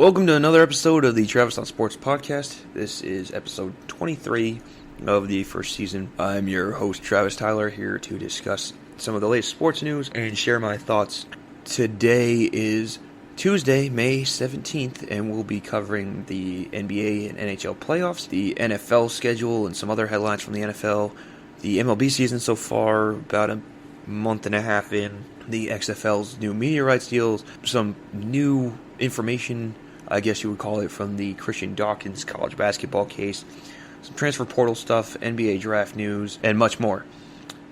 Welcome to another episode of the Travis on Sports podcast. This is episode 23 of the first season. I'm your host, Travis Tyler, here to discuss some of the latest sports news and share my thoughts. Today is Tuesday, May 17th, and we'll be covering the NBA and NHL playoffs, the NFL schedule, and some other headlines from the NFL, the MLB season so far, about a month and a half in, the XFL's new media rights deals, some new information, I guess you would call it, from the Christian Dawkins college basketball case, some transfer portal stuff, NBA draft news, and much more.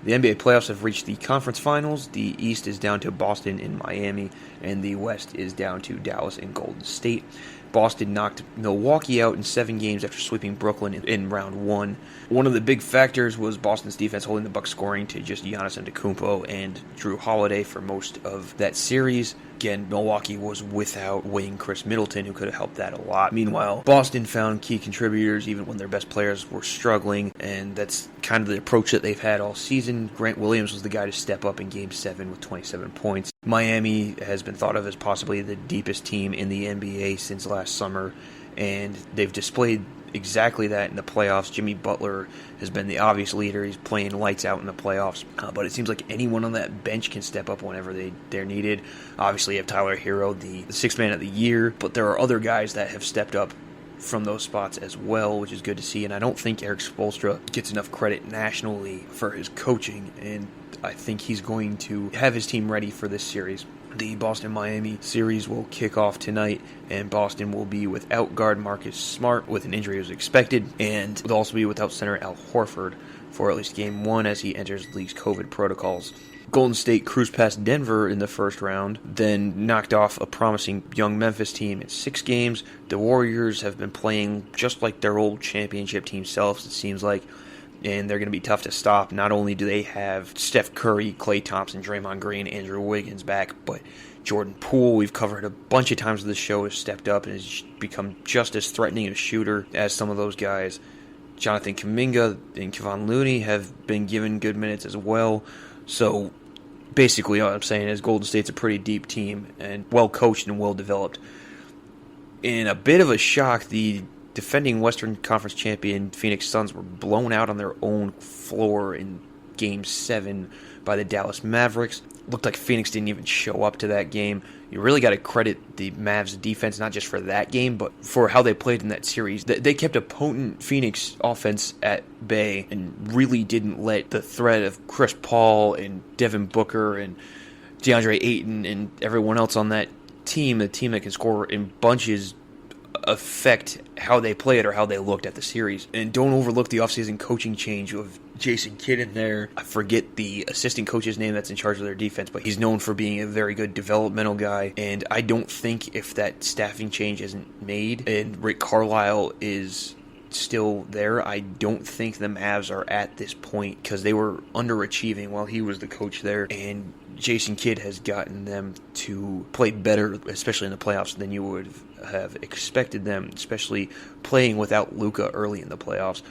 The NBA playoffs have reached the conference finals. The East is down to Boston and Miami, and the West is down to Dallas and Golden State. Boston knocked Milwaukee out in 7 games after sweeping Brooklyn in round 1. One of the big factors was Boston's defense holding the Bucks scoring to just Giannis Antetokounmpo and Drew Holiday for most of that series. Again, Milwaukee was without Wayne Chris Middleton, who could have helped that a lot. Meanwhile, Boston found key contributors even when their best players were struggling, and that's kind of the approach that they've had all season. Grant Williams was the guy to step up in Game 7 with 27 points. Miami has been thought of as possibly the deepest team in the NBA since last summer, and they've displayed exactly that in the playoffs. Jimmy Butler has been the obvious leader. He's playing lights out in the playoffs. But it seems like anyone on that bench can step up whenever they're needed. Obviously, you have Tyler Hero, the sixth man of the year, but there are other guys that have stepped up from those spots as well, which is good to see. And I don't think Eric Spoelstra gets enough credit nationally for his coaching, and I think he's going to have his team ready for this series. The Boston-Miami series will kick off tonight, and Boston will be without guard Marcus Smart with an injury as expected, and will also be without center Al Horford for at least Game 1 as he enters the league's COVID protocols. Golden State cruised past Denver in the first round, then knocked off a promising young Memphis team in 6 games. The Warriors have been playing just like their old championship team selves, it seems like, and they're going to be tough to stop. Not only do they have Steph Curry, Klay Thompson, Draymond Green, Andrew Wiggins back, but Jordan Poole, we've covered a bunch of times on this show, has stepped up and has become just as threatening a shooter as some of those guys. Jonathan Kuminga and Kevon Looney have been given good minutes as well. So basically all I'm saying is Golden State's a pretty deep team and well coached and well developed. In a bit of a shock, the defending Western Conference champion Phoenix Suns were blown out on their own floor in Game 7 by the Dallas Mavericks. Looked like Phoenix didn't even show up to that game. You really got to credit the Mavs defense, not just for that game, but for how they played in that series. They kept a potent Phoenix offense at bay and really didn't let the threat of Chris Paul and Devin Booker and DeAndre Ayton and everyone else on that team, a team that can score in bunches, affect how they played or how they looked at the series. And don't overlook the offseason coaching change of Jason Kidd in there. I forget the assistant coach's name that's in charge of their defense, but he's known for being a very good developmental guy. And I don't think if that staffing change isn't made and Rick Carlisle is still there, I don't think the Mavs are at this point, because they were underachieving while he was the coach there, and Jason Kidd has gotten them to play better, especially in the playoffs, than you would have expected them, especially playing without Luka early in the playoffs.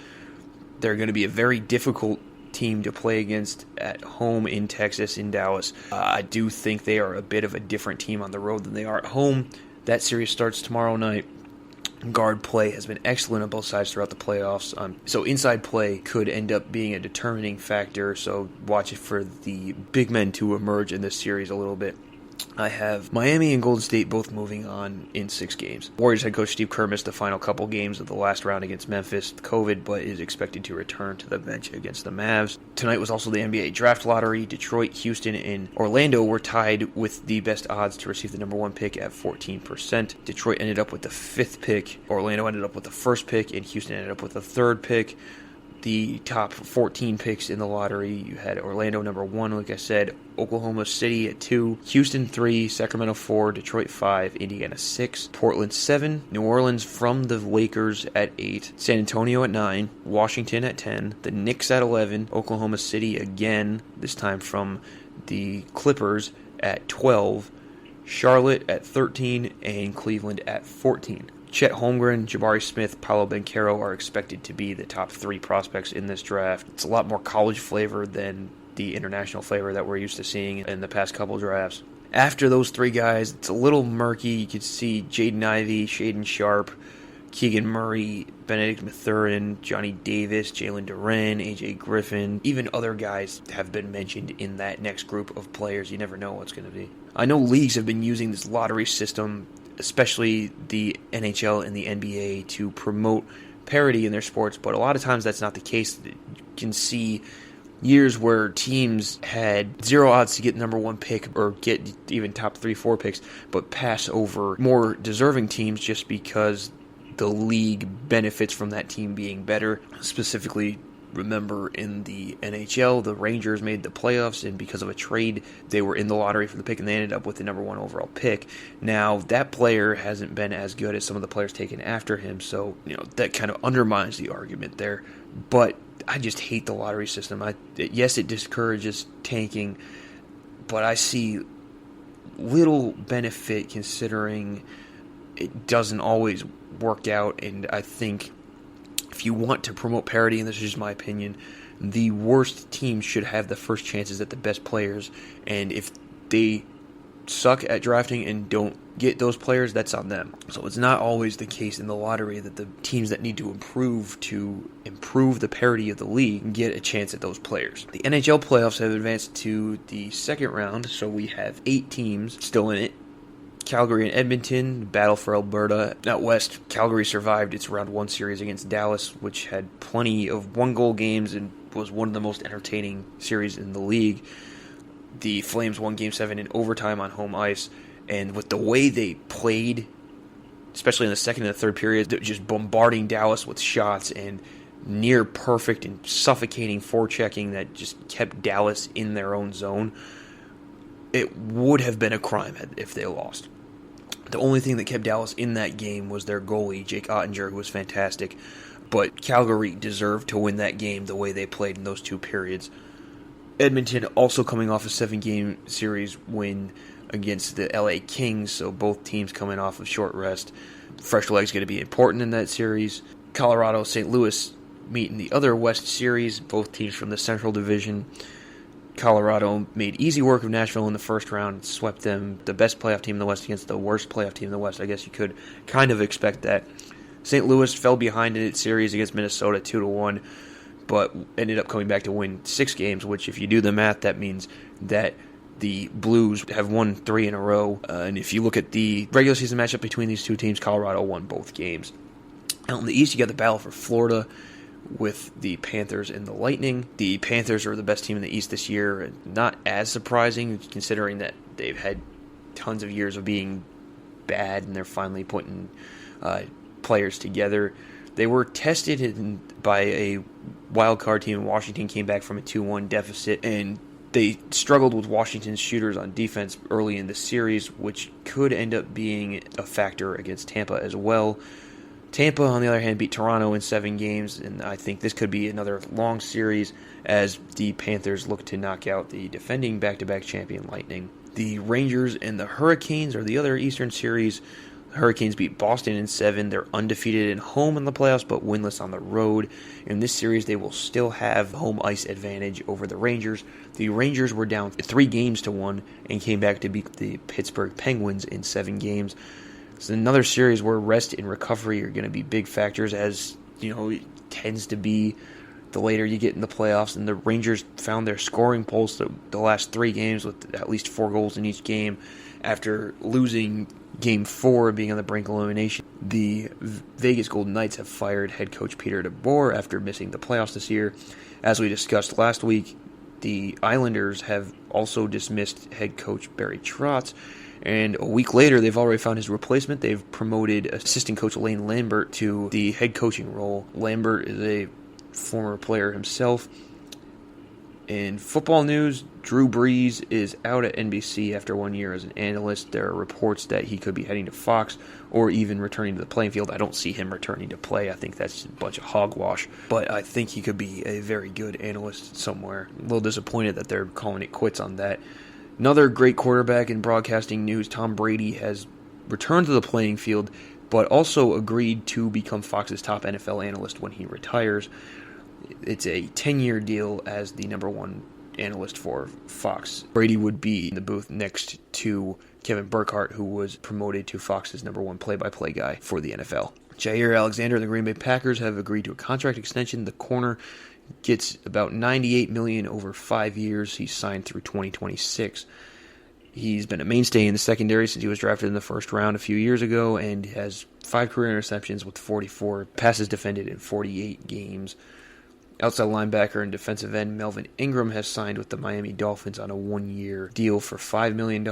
They're going to be a very difficult team to play against at home in Texas, in Dallas. I do think they are a bit of a different team on the road than they are at home. That series starts tomorrow night. Guard play has been excellent on both sides throughout the playoffs. So inside play could end up being a determining factor, so watch it for the big men to emerge in this series a little bit. I have Miami and Golden State both moving on in 6 games. Warriors head coach Steve Kerr missed the final couple games of the last round against Memphis with COVID, but is expected to return to the bench against the Mavs. Tonight was also the NBA draft lottery. Detroit, Houston, and Orlando were tied with the best odds to receive the number 1 pick at 14%. Detroit ended up with the 5th pick, Orlando ended up with the 1st pick, and Houston ended up with the 3rd pick. The top 14 picks in the lottery, you had Orlando number 1, like I said, Oklahoma City at 2, Houston 3, Sacramento 4, Detroit 5, Indiana 6, Portland 7, New Orleans from the Lakers at 8, San Antonio at 9, Washington at 10, the Knicks at 11, Oklahoma City again, this time from the Clippers at 12, Charlotte at 13, and Cleveland at 14. Chet Holmgren, Jabari Smith, Paolo Banchero are expected to be the top 3 prospects in this draft. It's a lot more college flavor than the international flavor that we're used to seeing in the past couple drafts. After those three guys, it's a little murky. You could see Jaden Ivey, Shaden Sharp, Keegan Murray, Benedict Mathurin, Johnny Davis, Jalen Duren, AJ Griffin. Even other guys have been mentioned in that next group of players. You never know what's going to be. I know leagues have been using this lottery system, especially the NHL and the NBA, to promote parity in their sports, but a lot of times that's not the case. You can see years where teams had 0 odds to get number 1 pick or get even top 3-4 picks, but pass over more deserving teams just because the league benefits from that team being better. Specifically, remember in the NHL, the Rangers made the playoffs, and because of a trade, they were in the lottery for the pick, and they ended up with the number 1 overall pick. Now, that player hasn't been as good as some of the players taken after him, so that kind of undermines the argument there. But I just hate the lottery system. Yes, it discourages tanking, but I see little benefit considering it doesn't always work out, and I think if you want to promote parity, and this is just my opinion, the worst teams should have the first chances at the best players, and if they suck at drafting and don't get those players, that's on them. So it's not always the case in the lottery that the teams that need to improve the parity of the league get a chance at those players. The NHL playoffs have advanced to the second round, so we have 8 teams still in it. Calgary and Edmonton battle for Alberta. Out west, Calgary survived its round 1 series against Dallas, which had plenty of one-goal games and was one of the most entertaining series in the league. The Flames won Game 7 in overtime on home ice, and with the way they played, especially in the second and the third period, just bombarding Dallas with shots and near perfect and suffocating forechecking that just kept Dallas in their own zone, it would have been a crime if they lost. The only thing that kept Dallas in that game was their goalie, Jake Ottinger, who was fantastic. But Calgary deserved to win that game the way they played in those 2 periods. Edmonton also coming off a 7-game series win against the LA Kings, so both teams coming off of short rest. Fresh legs going to be important in that series. Colorado, St. Louis meet in the other West series, both teams from the Central Division. Colorado made easy work of Nashville in the first round, swept them, the best playoff team in the West against the worst playoff team in the West. I guess you could kind of expect that. St. Louis fell behind in its series against Minnesota 2-1, but ended up coming back to win 6 games, which if you do the math, that means that the Blues have won 3 in a row. And if you look at the regular season matchup between these 2 teams, Colorado won both games. Out in the East, you got the battle for Florida with the Panthers and the Lightning. The Panthers are the best team in the East this year. Not as surprising, considering that they've had tons of years of being bad, and they're finally putting players together. They were tested by a wild card team in Washington, came back from a 2-1 deficit, and they struggled with Washington's shooters on defense early in the series, which could end up being a factor against Tampa as well. Tampa, on the other hand, beat Toronto in 7 games, and I think this could be another long series as the Panthers look to knock out the defending back-to-back champion Lightning. The Rangers and the Hurricanes are the other Eastern series. The Hurricanes beat Boston in 7. They're undefeated at home in the playoffs, but winless on the road. In this series, they will still have home ice advantage over the Rangers. The Rangers were down 3-1 and came back to beat the Pittsburgh Penguins in 7 games. It's another series where rest and recovery are going to be big factors, as it tends to be the later you get in the playoffs. And the Rangers found their scoring pulse the last 3 games with at least 4 goals in each game after losing Game 4 being on the brink of elimination. The Vegas Golden Knights have fired head coach Peter DeBoer after missing the playoffs this year. As we discussed last week, the Islanders have also dismissed head coach Barry Trotz. And a week later, they've already found his replacement. They've promoted assistant coach Lane Lambert to the head coaching role. Lambert is a former player himself. In football news, Drew Brees is out at NBC after 1 year as an analyst. There are reports that he could be heading to Fox or even returning to the playing field. I don't see him returning to play. I think that's a bunch of hogwash. But I think he could be a very good analyst somewhere. A little disappointed that they're calling it quits on that. Another great quarterback in broadcasting news, Tom Brady, has returned to the playing field, but also agreed to become Fox's top NFL analyst when he retires. It's a 10-year deal as the number 1 analyst for Fox. Brady would be in the booth next to Kevin Burkhardt, who was promoted to Fox's number one play-by-play guy for the NFL. Jair Alexander and the Green Bay Packers have agreed to a contract extension. The corner gets about $98 million over 5 years. He's signed through 2026. He's been a mainstay in the secondary since he was drafted in the first round a few years ago, and has 5 career interceptions with 44 passes defended in 48 games. Outside linebacker and defensive end Melvin Ingram has signed with the Miami Dolphins on a 1-year deal for $5 million.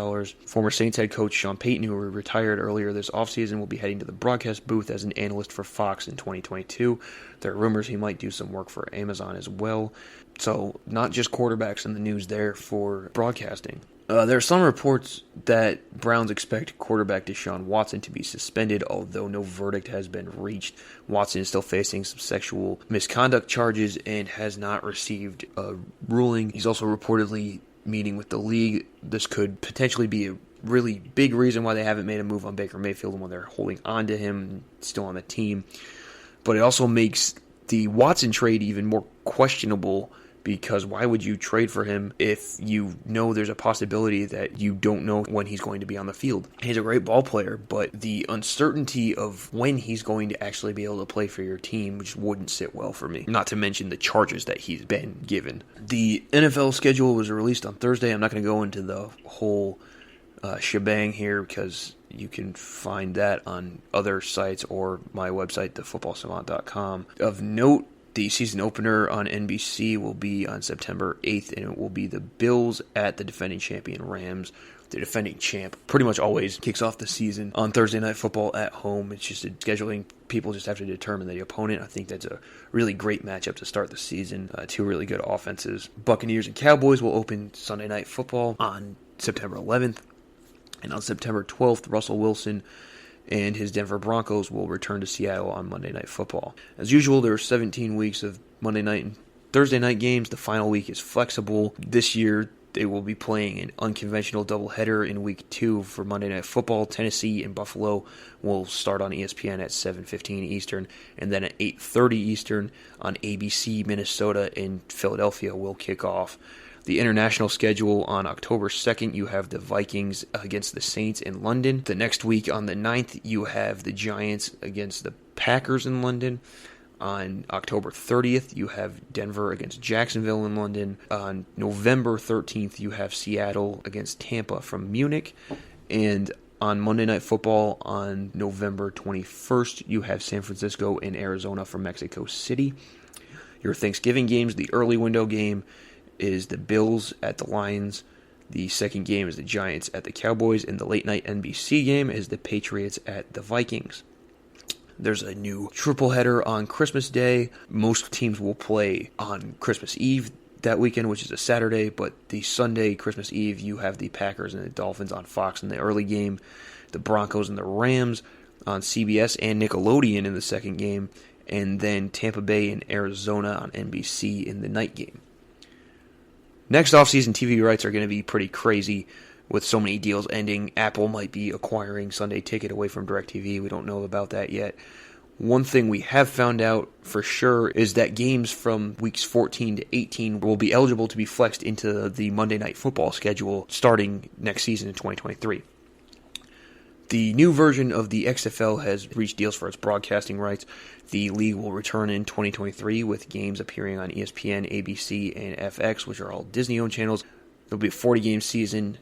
Former Saints head coach Sean Payton, who retired earlier this offseason, will be heading to the broadcast booth as an analyst for Fox in 2022. There are rumors he might do some work for Amazon as well. So not just quarterbacks in the news there for broadcasting. There are some reports that Browns expect quarterback Deshaun Watson to be suspended, although no verdict has been reached. Watson is still facing some sexual misconduct charges and has not received a ruling. He's also reportedly meeting with the league. This could potentially be a really big reason why they haven't made a move on Baker Mayfield and why they're holding on to him, still on the team. But it also makes the Watson trade even more questionable, because why would you trade for him if you know there's a possibility that you don't know when he's going to be on the field? He's a great ball player, but the uncertainty of when he's going to actually be able to play for your team just wouldn't sit well for me. Not to mention the charges that he's been given. The NFL schedule was released on Thursday. I'm not going to go into the whole shebang here because you can find that on other sites or my website, thefootballsavant.com. Of note, the season opener on NBC will be on September 8th, and it will be the Bills at the defending champion Rams. The defending champ pretty much always kicks off the season on Thursday Night Football at home. It's just scheduling. People just have to determine the opponent. I think that's a really great matchup to start the season. Two really good offenses. Buccaneers and Cowboys will open Sunday Night Football on September 11th. And on September 12th, Russell Wilson and his Denver Broncos will return to Seattle on Monday Night Football. As usual, there are 17 weeks of Monday night and Thursday night games. The final week is flexible. This year, they will be playing an unconventional doubleheader in Week 2 for Monday Night Football. Tennessee and Buffalo will start on ESPN at 7:15 Eastern, and then at 8:30 Eastern on ABC, Minnesota and Philadelphia will kick off. The international schedule on October 2nd, you have the Vikings against the Saints in London. The next week on the 9th, you have the Giants against the Packers in London. On October 30th, you have Denver against Jacksonville in London. On November 13th, you have Seattle against Tampa from Munich. And on Monday Night Football on November 21st, you have San Francisco and Arizona from Mexico City. Your Thanksgiving games, the early window game is the Bills at the Lions. The second game is the Giants at the Cowboys. And the late night NBC game is the Patriots at the Vikings. There's a new triple header on Christmas Day. Most teams will play on Christmas Eve that weekend, which is a Saturday. But the Sunday, Christmas Eve, you have the Packers and the Dolphins on Fox in the early game. The Broncos and the Rams on CBS and Nickelodeon in the second game. And then Tampa Bay and Arizona on NBC in the night game. Next offseason, TV rights are going to be pretty crazy with so many deals ending. Apple might be acquiring Sunday Ticket away from DirecTV. We don't know about that yet. One thing we have found out for sure is that games from weeks 14 to 18 will be eligible to be flexed into the Monday Night Football schedule starting next season in 2023. The new version of the XFL has reached deals for its broadcasting rights. The league will return in 2023 with games appearing on ESPN, ABC, and FX, which are all Disney-owned channels. There'll be a 40-game season,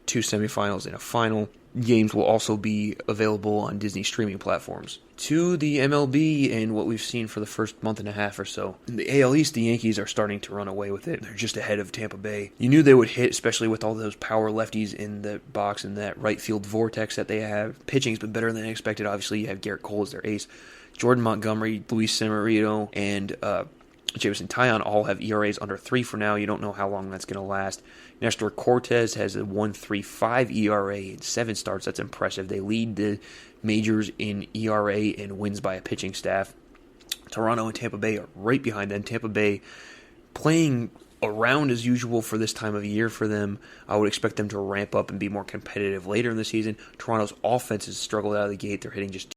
2 semifinals, and a final. Games will also be available on Disney streaming platforms. To the MLB and what we've seen for the first month and a half or so. In the AL East, the Yankees are starting to run away with it. They're just ahead of Tampa Bay. You knew they would hit, especially with all those power lefties in the box and that right field vortex that they have. Pitching's been better than expected. Obviously, you have Garrett Cole as their ace. Jordan Montgomery, Luis Severino, and Jameson Taillon all have ERAs under 3 for now. You don't know how long that's going to last. Nestor Cortez has a 1.35 ERA in 7 starts. That's impressive. They lead the majors in ERA and wins by a pitching staff. Toronto and Tampa Bay are right behind them. Tampa Bay playing around as usual for this time of year for them. I would expect them to ramp up and be more competitive later in the season. Toronto's offense has struggled out of the gate. They're hitting just